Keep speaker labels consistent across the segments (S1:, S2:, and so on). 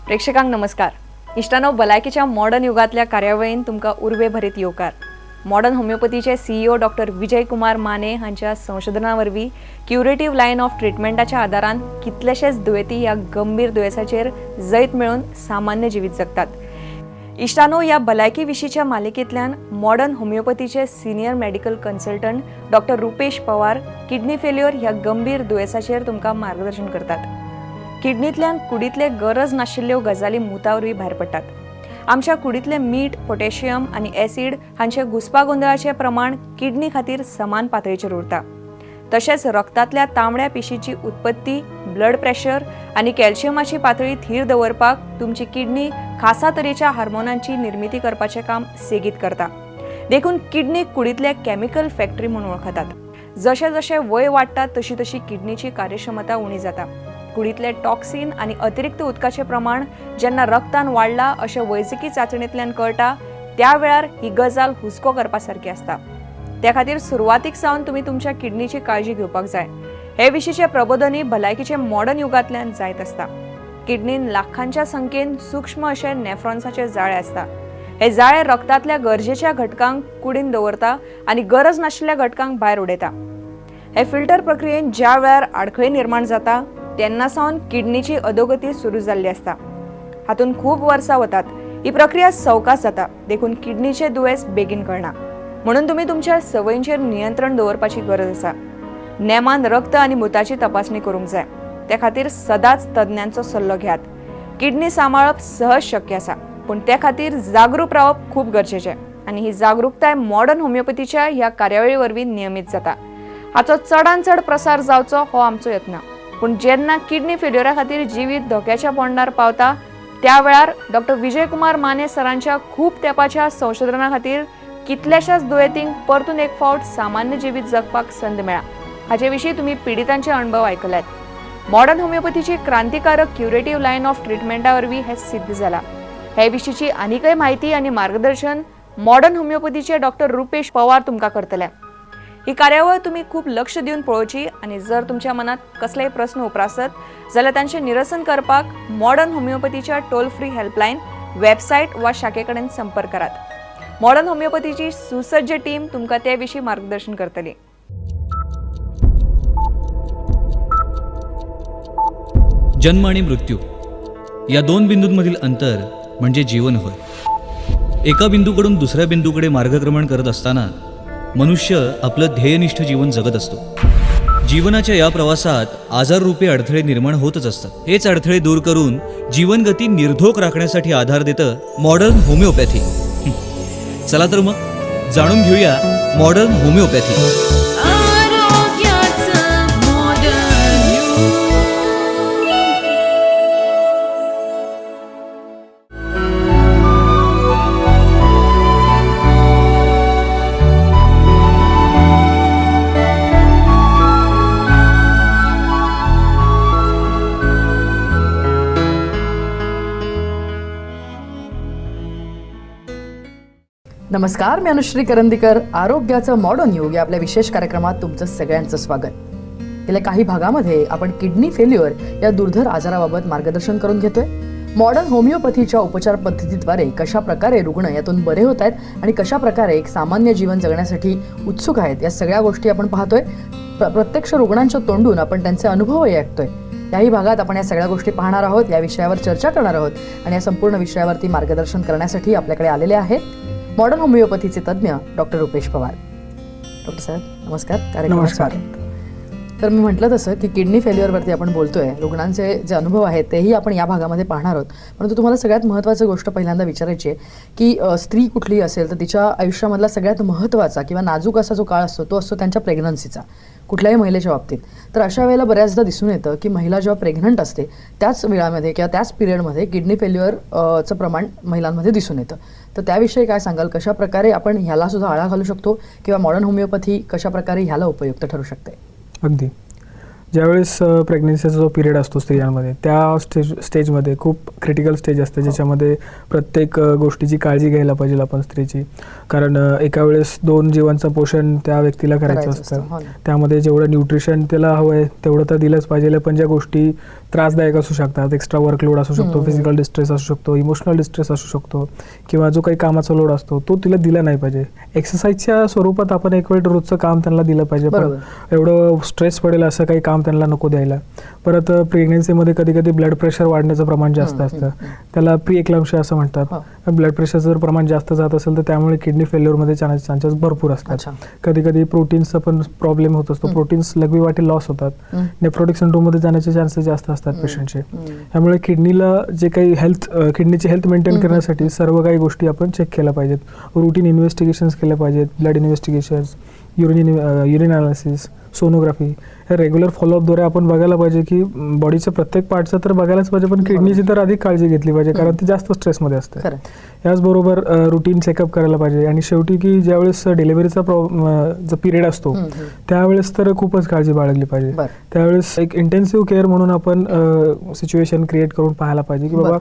S1: प्रेक्षकांक नमस्कार. इष्टानो भलायकीच्या मॉडर्न युगातल्या कार्यावळीन तुमकां उर्बे भरीत येवकार. Modern होमिओपॅथीचे CEO doctor Vijay Kumar Mane हांच्या संशोधना वरवीं क्युरेटिव्ह लायन ऑफ ट्रिटमेंटाच्या आदारान कितलेशेच दुयेंती ह्या गंभीर दुयेंसाचेर जैत मेळून सामान्य जिवीत जगतात. इष्टानो ह्या भलायकी विशींच्या मालिकेंतल्यान मॉडर्न होमिओपॅथीचे senior medical consultant doctor Rupesh Pawar kidney failure ह्या गंभीर दुयेंसाचेर तुमकां मार्गदर्शन करतात. किडनींतल्यान कुडींतले गरज नाशिल्ल्यो गजाली मुतावरवीं भायर पडटात. आमच्या कुडींतले मीठ, पोटॅशियम आनी एसीड हांचे घुसपागोंदळाचें प्रमाण किडनी खातीर समान पातळीचेर उरता. तशेंच रक्तांतल्या तांबड्या पिशीची उत्पत्ती, ब्लड प्रेशर आनी कॅल्शियमाची पातळी थीर दवरपाक तुमची किडनी खासा तरेच्या हार्मोनांची निर्मिती करपाचें काम सेगीत करता. देखून किडनी कुडींतले कॅमिकल फॅक्टरी म्हणून वळखतात. जशें जशें वय वाडटा तशी तशी किडनीची कार्यक्षमता उणी जाता. कुडींतले टॉक्सिन आनी अतिरिक्त उदकाचें प्रमाण जेन्ना रक्तान वाडला अशें वैजकी चांचणेंतल्यान कळटा त्या वेळार ही गजाल हुस्को करपा सारकी आसता. त्या खातीर सुरवातीक सावन तुमी तुमच्या किडनीची काळजी घेवपाक जाय. हे विशींचे प्रबोधनय भलायकीचे मॉडर्न युगांतल्यान जायत आसता. किडनीन लाखांच्या संख्येन सूक्ष्म अशे नेफ्रॉन्साचे जाळे आसता. हे जाळे रक्तांतल्या गरजेच्या घटकांक कुडीन दवरता आनी गरज नाशिल्ल्या घटकांक भायर उडयता. हे फिल्टर प्रक्रियेन ज्या वेळार आडखळी निर्माण जाता तेन्ना सावन किडनीची अधोगती सुरू जाल्ली आसता. हातून खूब वर्सां वतात. ही प्रक्रिया सवकास जाता. देखून किडनीचे दुयेंस बेगीन कळना. म्हणून तुमी तुमच्या संवयींचेर नियंत्रण दवरपाची गरज आसा. नेमान रक्त आनी मुताची तपासणी करूंक जाय. त्या खातीर सदांच तज्ञांचो सल्लो घेयात. किडनी सांबाळप सहज शक्य आसा, पूण त्या खातीर जागरूक रावप खूब गरजेचें. आनी ही जागरूकताय मॉडर्न होमिओपॅथीच्या ह्या कार्यावळी वरवीं नियमीत जाता. हाचो चडांत चड प्रसार जावचो हो आमचो यत्न. पूण जेन्ना किडनी फेल्युअरा खातीर जिवीत धोक्याच्या पोंडार पावता त्या वेळार डॉक्टर विजय कुमार माने सरांच्या खूब तेंपाच्या संशोधना खातीर कितल्याशाच दुयेंतींक परतून एक फावट सामान्य जिवीत जगपाक संद मेळ्ळा. हाचे विशीं तुमी पिडितांचे अणभव आयकल्यात. मॉडर्न होमिओपॅथीची क्रांतिकारक क्युरेटिव्ह लायन ऑफ ट्रिटमेंटा वरवीं हें सिद्ध जालां. हे विशींची आनीकय म्हायती आनी मार्गदर्शन मॉडर्न होमिओपॅथीचे डॉक्टर रुपेश पवार तुमकां करतले. ही कार्यावळ तुम्ही खूप लक्ष दिवन पळोवची आनी जर तुमच्या मनात कसलेय प्रश्न उप्रासत जाल्यार तांचे निरसन करपाक मॉडर्न होमिओपॅथीच्या टोल फ्री हेल्पलायन, वेबसायट वा शाखे कडेन संपर्क करात. मॉडर्न होमिओपॅथीची सुसज्ज टीम तुमकां ते विशीं मार्गदर्शन करतली.
S2: जन्म आणि मृत्यू या दोन बिंदूंमधील अंतर म्हणजे जीवन होय. एका बिंदूकडून दुसऱ्या बिंदूकडे मार्गक्रमण करत असताना मनुष्य आपलं ध्येयनिष्ठ जीवन जगत असतो. जीवनाच्या या प्रवासात आजाररूपी अडथळे निर्माण होतच असतात. हेच अडथळे दूर करून जीवनगती निर्धोक राखण्यासाठी आधार देतं मॉडर्न होमिओपॅथी. चला तर मग जाणून घेऊया मॉडर्न होमिओपॅथी.
S3: नमस्कार, मी अनुश्री करंदीकर. आरोग्याचं मॉडर्न युग या आपल्या विशेष कार्यक्रमात तुमचं सगळ्यांचं स्वागत. गेल्या काही भागामध्ये आपण किडनी फेल्युअर या दुर्धर आजाराबाबत मार्गदर्शन करून घेतोय. मॉडर्न होमिओपॅथीच्या उपचार पद्धतीद्वारे कशा प्रकारे रुग्ण यातून बरे होत आहेत आणि कशा प्रकारे एक सामान्य जीवन जगण्यासाठी उत्सुक आहेत या सगळ्या गोष्टी आपण पाहतोय. प्रत्यक्ष रुग्णांच्या तोंडून आपण त्यांचे अनुभवही ऐकतोय. याही भागात आपण या सगळ्या गोष्टी पाहणार आहोत, या विषयावर चर्चा करणार आहोत आणि या संपूर्ण विषयावरती मार्गदर्शन करण्यासाठी आपल्याकडे आलेले आहेत मॉडर्न होमिओपॅथीचे तज्ज्ञ डॉक्टर रुपेश पवार. डॉक्टर साहेब नमस्कार.
S4: नमस्कार.
S3: तर मी म्हटलं तसं की किडनी फेल्युअरवरती आपण बोलतोय. रुग्णांचे जे अनुभव आहेत तेही आपण या भागामध्ये पाहणार आहोत. परंतु तुम्हाला सगळ्यात महत्त्वाची गोष्ट पहिल्यांदा विचारायची आहे की स्त्री कुठली असेल तर तिच्या आयुष्यामधला सगळ्यात महत्त्वाचा किंवा नाजूक असा जो काळ असतो तो असतो त्यांच्या प्रेग्नन्सीचा, कुठल्याही महिलेच्या बाबतीत. तर अशा वेळेला बऱ्याचदा दिसून येतं की महिला जेव्हा प्रेग्नंट असते त्याच वेळामध्ये किंवा त्याच पिरियडमध्ये किडनी फेल्युअरचं प्रमाण महिलांमध्ये दिसून येतं. तर त्याविषयी काय सांगाल? कशा प्रकारे आपण ह्याला सुद्धा आळा घालू शकतो किंवा मॉडर्न होमिओपॅथी कशा प्रकारे ह्याला उपयुक्त ठरू शकते?
S4: अगदी. ज्यावेळेस प्रेग्नन्सीचा जो पिरियड असतो स्त्रियांमध्ये त्या स्टेजमध्ये खूप क्रिटिकल स्टेज असते, ज्याच्यामध्ये प्रत्येक गोष्टीची काळजी घ्यायला पाहिजे आपण स्त्रीची. कारण एका वेळेस 2 जीवांचं पोषण त्या व्यक्तीला करायचं असतं.
S3: हो ना.
S4: त्यामध्ये जेवढं न्यूट्रिशन त्याला हवं आहे तेवढं तर दिलंच पाहिजे. पण ज्या गोष्टी त्रासदायक असू शकतात, एक्स्ट्रा वर्कलोड असू शकतो, फिजिकल डिस्ट्रेस असू शकतो, इमोशनल डिस्ट्रेस असू शकतो, किंवा जो काही कामाचा लोड असतो तो तिला दिला नाही पाहिजे. एक्सरसाइजच्या स्वरूपात आपण एक वेळ रोजचं काम त्यांना दिलं पाहिजे, पण एवढं स्ट्रेस पडेल असं काही काम त्यांना नको द्यायला. परत प्रेग्नेन्सीमध्ये कधी कधी ब्लड प्रेशर वाढण्याचं प्रमाण जास्त असतं, त्याला प्री एक्लाम्प्सिया असं म्हणतात. ब्लड प्रेशरचं जर प्रमाण जास्त जात असेल तर त्यामुळे किडनी फेल्युअरमध्ये चान्सेस भरपूर असतात. कधी कधी प्रोटीन्सचा पण प्रॉब्लेम होत असतो, प्रोटीन्स लघवी वाटे लॉस होतात, नेफ्रोटिक सिंड्रोममध्ये जाण्याचे चान्सेस जास्त असतात पेशंटचे. त्यामुळे किडनीला जे काही किडनीची हेल्थ मेंटेन करण्यासाठी सर्व काही गोष्टी आपण चेक केल्या पाहिजेत. रुटीन इन्व्हेस्टिगेशन्स केल्या पाहिजेत, blood investigations, urine analysis, sonography. हे रेग्युलर फॉलोअपद्वारे आपण बघायला पाहिजे की बॉडीच्या प्रत्येक पार्टचं तर बघायलाच पाहिजे, पण किडनीची तर अधिक काळजी घेतली पाहिजे, कारण ती जास्त स्ट्रेसमध्ये असते. याचबरोबर रुटीन चेकअप करायला पाहिजे. आणि शेवटी की ज्यावेळेस डिलिव्हरीचा जो पिरियड असतो त्यावेळेस तर खूपच काळजी बाळगली पाहिजे. त्यावेळेस एक इंटेन्सिव्ह केअर म्हणून आपण सिच्युएशन क्रिएट करून पाहायला पाहिजे की बाबा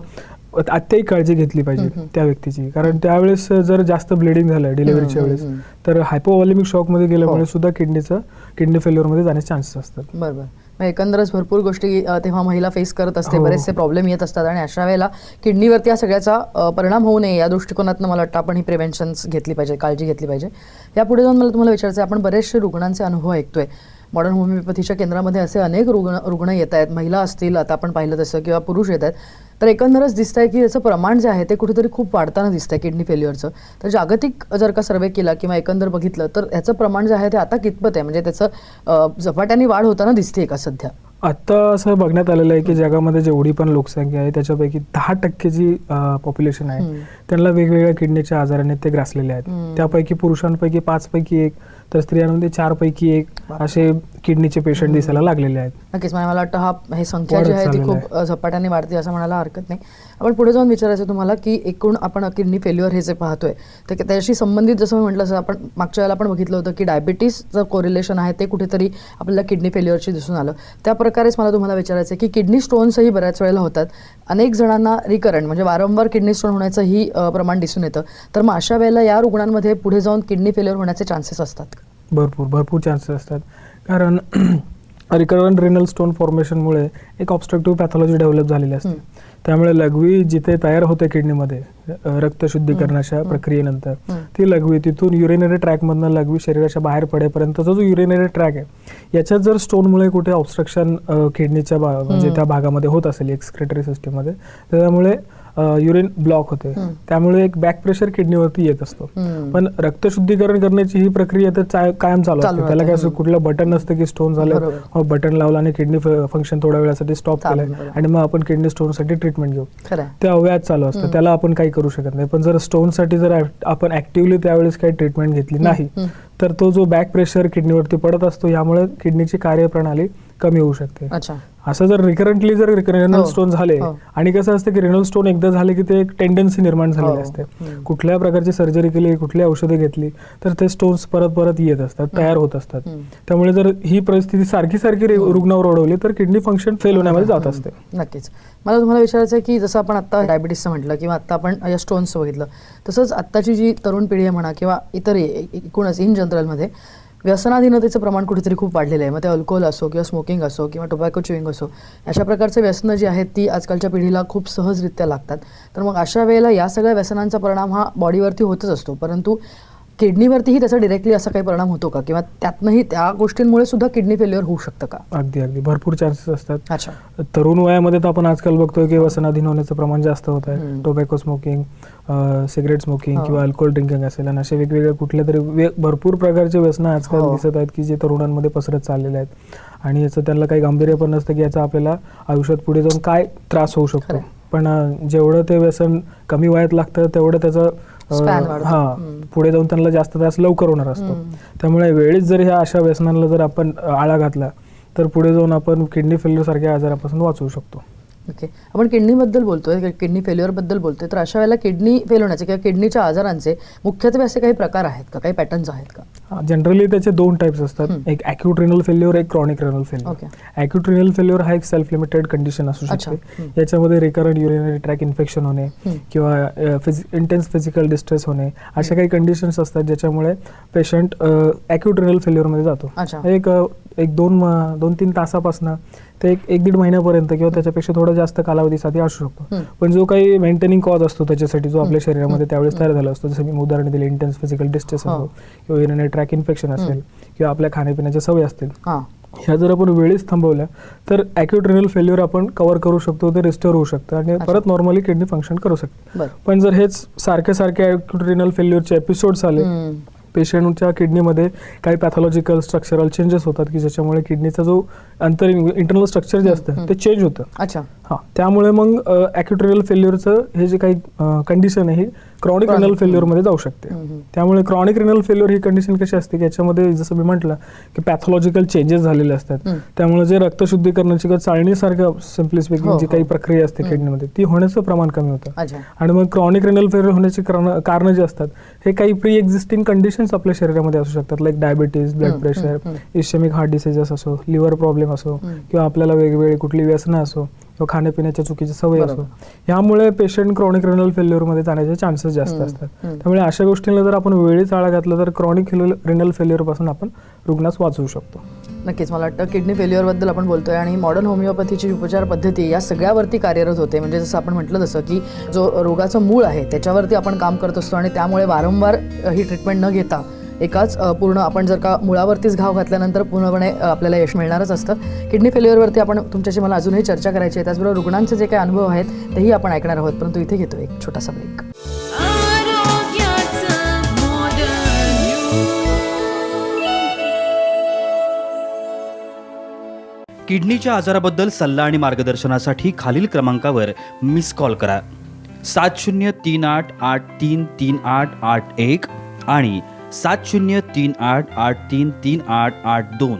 S4: अत्याही काळजी घेतली पाहिजे त्या व्यक्तीची. कारण त्यावेळेस जर जास्त ब्लिडिंग झालं डिलिव्हरीच्या वेळेस तर हायपोव्हॉलेमिक शॉकमध्ये गेल्यामुळे सुद्धा किडनी फेल्युअरमध्ये जाण्याचे चान्सेस असतात.
S3: बरोबर. मग एकंदरच भरपूर गोष्टी तेव्हा महिला फेस करत असते, बरेचसे प्रॉब्लेम येत असतात, आणि अशा वेळेला किडनीवरती या सगळ्याचा परिणाम होऊ नये या दृष्टिकोनातून मला वाटतं आपण ही प्रिव्हेन्शन्स घेतली पाहिजे, काळजी घेतली पाहिजे. यापुढे जाऊन मला तुम्हाला विचारायचं आहे, आपण बरेचसे रुग्णांचे अनुभव ऐकतोय. मॉडर्न होमिओपॅथीच्या केंद्रामध्ये असे अनेक रुग्ण येत आहेत, महिला असतील आता आपण पाहिलं तसं, किंवा पुरुष येत आहेत. तर एकंदरच दिसतंय की याचं प्रमाण जे आहे ते कुठेतरी खूप वाढताना दिसतंय किडनी फेल्युअरचं. तर जागतिक जर का सर्वे केला किंवा एकंदर बघितलं तर याचं प्रमाण जे आहे ते आता कितपत आहे, म्हणजे त्याचं झपाट्याने वाढ होताना दिसते का सध्या?
S4: आता असं बघण्यात आलेलं आहे की जगामध्ये जेवढी पण लोकसंख्या आहे त्याच्यापैकी 10% जी पॉप्युलेशन आहे त्यांना वेगवेगळ्या किडनीच्या आजाराने ते ग्रासलेले आहेत. त्यापैकी पुरुषांपैकी 5 पैकी 1, तर स्त्रियांमध्ये 4 पैकी 1 असे किडनीचे पेशंट दिसायला लागलेले आहेत.
S3: नक्कीच. मला वाटतं ही संख्या जी आहे ती खूप झपाट्याने वाढते असं म्हणायला हरकत नाही. आपण पुढे जाऊन विचारायचं तुम्हाला की एकूण आपण किडनी फेल्युअर हे जे पाहतोय तर त्याच्याशी संबंधित जसं मी म्हटलं असं आपण मागच्या वेळेला आपण बघितलं होतं की डायबिटीसचं कोरिलेशन आहे ते कुठेतरी आपल्याला किडनी फेल्युअरशी दिसून आलं. त्या प्रकारेच मला तुम्हाला विचारायचं आहे की किडनी स्टोन्सही बऱ्याच वेळेला होतात. अनेक जणांना रिकरंट म्हणजे वारंवार किडनी स्टोन होण्याचंही प्रमाण दिसून येतं. तर मग अशा वेळेला या रुग्णांमध्ये पुढे जाऊन किडनी फेल्युअर होण्याचे चान्सेस असतात?
S4: भरपूर चान्सेस असतात. कारण रिकरंट रेनल स्टोन फॉर्मेशनमुळे एक ऑब्स्ट्रक्टिव्ह पॅथॉलॉजी डेव्हलप झालेली असते. त्यामुळे लघवी जिथे तयार होते किडनीमध्ये रक्त शुद्धीकरणाच्या प्रक्रियेनंतर ती लघवी तिथून युरिनरी ट्रॅकमधनं लघवी शरीराच्या बाहेर पडेपर्यंतचा जो युरिनरी ट्रॅक आहे याच्यात जर स्टोनमुळे कुठे ऑब्स्ट्रक्शन किडनीच्या म्हणजे त्या भागामध्ये होत असेल एक्सक्रेटरी सिस्टीममध्ये, त्यामुळे युरिन ब्लॉक होते. त्यामुळे एक बॅक प्रेशर किडनीवरती येत असतो. पण रक्त शुद्धीकरण करण्याची ही प्रक्रिया तर कायम चालू असते. त्याला काय असं कुठलं बटन नसतं की स्टोन झालं बटन लावलं आणि किडनी फंक्शन थोड्या वेळासाठी स्टॉप केलं आणि मग आपण किडनी स्टोनसाठी ट्रीटमेंट घेऊ, ते अव्याज चालू असतं. त्याला आपण काही करू शकत नाही. पण जर स्टोनसाठी जर आपण ऍक्टिव्हली त्यावेळेस काही ट्रीटमेंट घेतली नाही तर तो जो बॅक प्रेशर किडनीवरती पडत असतो यामुळे किडनीची कार्यप्रणाली कमी होऊ शकते. असं जर रिकरंटली जर रेनल स्टोन झाले, आणि कसं असतं की रेनल स्टोन एकदा झाले की ते एक टेंडन्सी निर्माण झालेली असते. कुठल्या प्रकारची सर्जरी केली, कुठली औषधे घेतली तर ते स्टोन्स परत येत असतात, तयार होत असतात. त्यामुळे जर ही परिस्थिती सारखी रुग्णावर ओढवली तर किडनी फंक्शन फेल होण्यामध्ये जात असते.
S3: नक्कीच. मला तुम्हाला विचारायचं आहे की जसं आपण आता डायबिटीसचं म्हटलं किंवा आता आपण या स्टोन्सचं बघितलं, तसंच आत्ताची जी तरुण पिढी आहे म्हणा किंवा इतर एकूणच इन जनरलमध्ये व्यसनाधीनतेचं प्रमाण कुठेतरी खूप वाढलेलं आहे. मग ते अल्कोहोल असो किंवा स्मोकिंग असो किंवा टोबॅको च्युइंग असो, अशा प्रकारचे व्यसनं जी आहेत ती आजकालच्या पिढीला खूप सहजरित्या लागतात. तर मग अशा वेळेला या सगळ्या व्यसनांचा परिणाम हा बॉडीवरती होतच असतो, परंतु किडनीवरतीही त्याचा डिरेक्टली असा काही परिणाम होतो का, किंवा त्यातनंही त्या गोष्टींमुळे सुद्धा किडनी फेल्युअर होऊ शकतं का?
S4: अगदी भरपूर चान्सेस असतात. तरुण वयामध्ये तर आपण आजकाल बघतोय की व्यसनाधीन होण्याचं प्रमाण जास्त होत आहे. टोबॅको स्मोकिंग, सिगरेट स्मोकिंग किंवा अल्कोहोल ड्रिंकिंग असेल, आणि असे वेगवेगळे कुठल्या तरी भरपूर प्रकारचे व्यसनं आजकाल दिसत आहेत की जे तरुणांमध्ये पसरत चाललेले आहेत. आणि याचं त्यांना काही गांभीर्य पण नसतं की याचा आपल्याला आयुष्यात पुढे जाऊन काय त्रास होऊ शकतो. पण जेवढं ते व्यसन कमी वयात लागतं तेवढं त्याचं पुढे जाऊन त्यांना जास्त त्रास लवकर होणार असतो. त्यामुळे वेळीच जर ह्या अशा व्यसनांना जर आपण आळा घातला तर पुढे जाऊन आपण किडनी फेल्युअर सारख्या आजारापासून वाचवू शकतो.
S3: ओके, आपण किडनीबद्दल बोलतोय, किडनी फेल्युअरबद्दल बोलतोय, तर अशा वेळेला किडनी फेल होण्याचे किंवा किडनीच्या आजारांचे मुख्यत्वे असे काही प्रकार आहेत का, काही पॅटर्न्स आहेत का?
S4: जनरली त्याचे 2 टाइप्स असतात, एक ॲक्यूट रिनल फेल्युअर, एक chronic renal failure.
S3: Okay.
S4: Acute renal failure हा एक सेल्फ लिमिटेड कंडिशन असू शकते. याच्यामध्ये रिकरंट युरिनरी ट्रॅक इन्फेक्शन होणे किंवा इंटेन्स फिजिकल डिस्ट्रेस होणे अशा काही कंडिशन्स असतात ज्याच्यामुळे पेशंट ॲक्यूट रिनल फेल्युअरमध्ये जातो. एक 2-3 तासापासून ते एक दीड महिन्यापर्यंत किंवा त्याच्यापेक्षा थोडा जास्त कालावधीसाठी असू शकतो. पण जो काही मेंटेनिंग कॉज असतो त्याच्यासाठी जो आपल्या शरीरामध्ये त्यावेळेस तयार झाला असतो, जसं मी उदाहरण दिले इंटेन्स फिजिकल डिस्ट्रेस असो किंवा युरिनरी ट्रॅक इन्फेक्शन असेल किंवा आपल्या खाण्यापिण्याच्या सवयी असतील, ह्या जर आपण वेळेस थांबवल्या तर ॲक्यूट रिनल फेल्युअर आपण कव्हर करू शकतो, ते रिस्टोर होऊ शकतं आणि परत नॉर्मली किडनी फंक्शन करू शकते. पण जर हेच सारखे ॲक्यूट रिनल फेल्युअरचे एपिसोड्स आले, पेशंटच्या किडनीमध्ये काही पॅथॉलॉजिकल स्ट्रक्चरल चेंजेस होतात की ज्याच्यामुळे किडनीचा जो इंटरनल स्ट्रक्चर जे असतं ते चेंज होतं. त्यामुळे मग ॲक्यूट रिनल फेल्युअरचं हे जे काही कंडिशन आहे ही क्रॉनिक रिनल फेल्युअरमध्ये जाऊ शकते. त्यामुळे क्रॉनिक रिनल फेल्युअर ही कंडिशन कशी असते की याच्यामध्ये जसं मी म्हटलं की पॅथॉलॉजिकल चेंजेस झालेले असतात, त्यामुळे जे रक्तशुद्धीकरणाची किंवा चाळणीसारख्या सिम्पली स्पीकिंग जी काही प्रक्रिया असते किडनीमध्ये ती होण्याचं प्रमाण कमी होतं. आणि मग क्रॉनिक रिनल फेल्युअर होण्याची कारणं जे असतात हे काही प्री एक्झिस्टिंग कंडिशन्स आपल्या शरीरामध्ये असू शकतात, like diabetes, blood pressure, ischaemic heart diseases असो, लिव्हर प्रॉब्लेम असो किंवा आपल्याला वेगवेगळी कुठली व्यसनं असो किंवा खाण्यापिण्याच्या चुकीची सवय असो, यामुळे पेशंट क्रॉनिक रिनल फेल्युअरमध्ये जाण्याचे चान्सेस जास्त असतात. त्यामुळे अशा गोष्टींना जर आपण वेळीच आळा घातला तर क्रॉनिक रिनल फेल्युअरपासून आपण रुग्णास वाचवू शकतो.
S3: नक्कीच, मला वाटतं किडनी फेल्युअरबद्दल आपण बोलतोय आणि मॉडर्न होमिओपॅथीची उपचार पद्धती या सगळ्यावरती कार्यरत होते. म्हणजे जसं आपण म्हटलं तसं की जो रोगाचं मूळ आहे त्याच्यावरती आपण काम करत असतो आणि त्यामुळे वारंवार ही ट्रीटमेंट न घेता एकाच पूर्ण आपण जर का मुळावरतीच घाव घातल्यानंतर पूर्णपणे आपल्याला यश मिळणारच असतं. किडनी फेल्युअरवरती आपण तुमच्याशी मला अजूनही चर्चा करायची आहे, त्याचबरोबर रुग्णांचे जे काही अनुभव आहेत तेही आपण ऐकणार आहोत, परंतु इथे घेतो एक छोटासा ब्रेक.
S5: किडनीच्या आजाराबद्दल सल्ला आणि मार्गदर्शनासाठी खालील क्रमांकावर मिस कॉल करा. 7038833881 आणि 7038833882.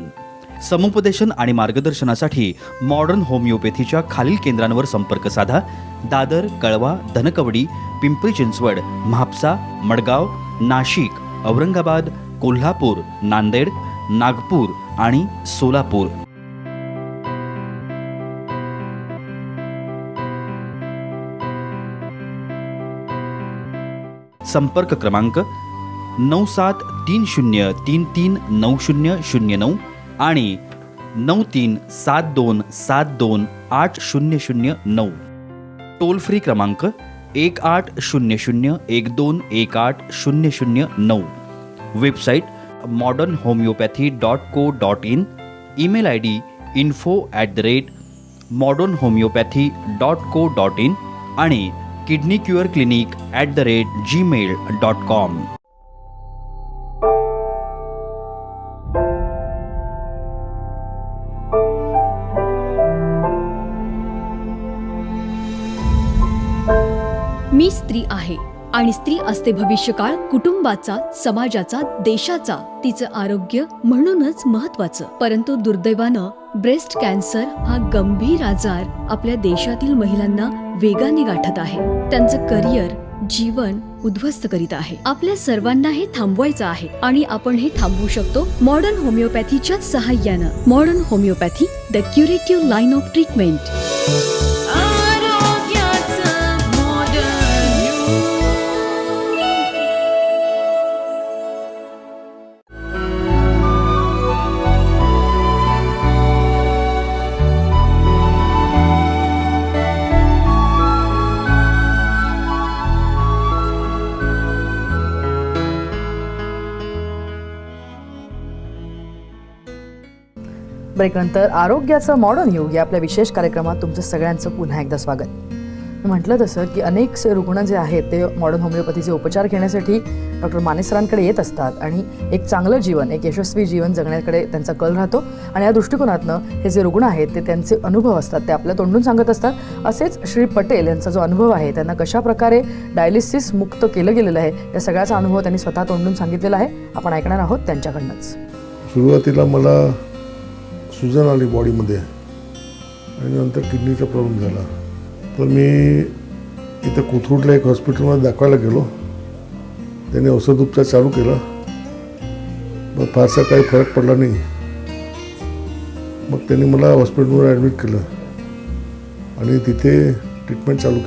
S5: समुपदेशन आणि मार्गदर्शनासाठी मॉडर्न होमिओपॅथीच्या खालील केंद्रांवर संपर्क साधा. दादर, कळवा, धनकवडी, पिंपरी चिंचवड, म्हापसा, मडगाव, नाशिक, औरंगाबाद, कोल्हापूर, नांदेड, नागपूर आणि सोलापूर. संपर्क क्रमांक 9730339009 आणि 9372728009. टोल फ्री क्रमांक 180012180009. Website modernhomeopathy.co.in. Email ID info@modernhomeopathy.co.in आणि kidneycureclinic@gmail.com.
S6: मी स्त्री आहे आणि स्त्री असते भविष्यकाळ कुटुंबाचा, समाजाचा, देशाचा. तिचं आरोग्य म्हणूनच महत्वाचं. परंतु दुर्दैवानं ब्रेस्ट कॅन्सर हा गंभीर आजार आपल्या देशातील महिलांना वेगाने गाठत आहे. त्यांचं करिअर, जीवन उद्ध्वस्त करीत आहे. आपल्या सर्वांना हे थांबवायचं आहे आणि आपण हे थांबवू शकतो मॉडर्न होमिओपॅथीच्या सहाय्यानं. Modern homeopathy, the curative line of treatment.
S3: ब्रेकनंतर आरोग्याचं मॉडर्न युग या आपल्या विशेष कार्यक्रमात तुमचं सगळ्यांचं पुन्हा एकदा स्वागत. मी म्हटलं तसं की अनेकसे रुग्ण जे आहेत ते मॉडर्न होमिओपॅथीचे उपचार घेण्यासाठी डॉक्टर माने सरांकडे येत असतात आणि एक चांगलं जीवन, एक यशस्वी जीवन जगण्याकडे त्यांचा कल राहतो. आणि या दृष्टिकोनातनं हे जे रुग्ण आहेत ते त्यांचे अनुभव असतात ते आपल्या तोंडून सांगत असतात. असेच श्री पटेल यांचा जो अनुभव आहे, त्यांना कशा प्रकारे डायलिसिस मुक्त केलं गेलेलं आहे या सगळ्याचा अनुभव त्यांनी स्वतः तोंडून सांगितलेला आहे. आपण ऐकणार आहोत त्यांच्याकडनंच.
S7: सुरुवातीला मला सुजन आली बॉडीमध्ये आणि नंतर किडनीचा प्रॉब्लेम झाला. तर मी इथं कोथरूडला एक हॉस्पिटलमध्ये दाखवायला गेलो. त्याने औषधोपचार चालू केला. मग फारसा काही फरक पडला नाही. मग त्यांनी मला हॉस्पिटलवर ॲडमिट केलं आणि तिथे ट्रीटमेंट चालू केली.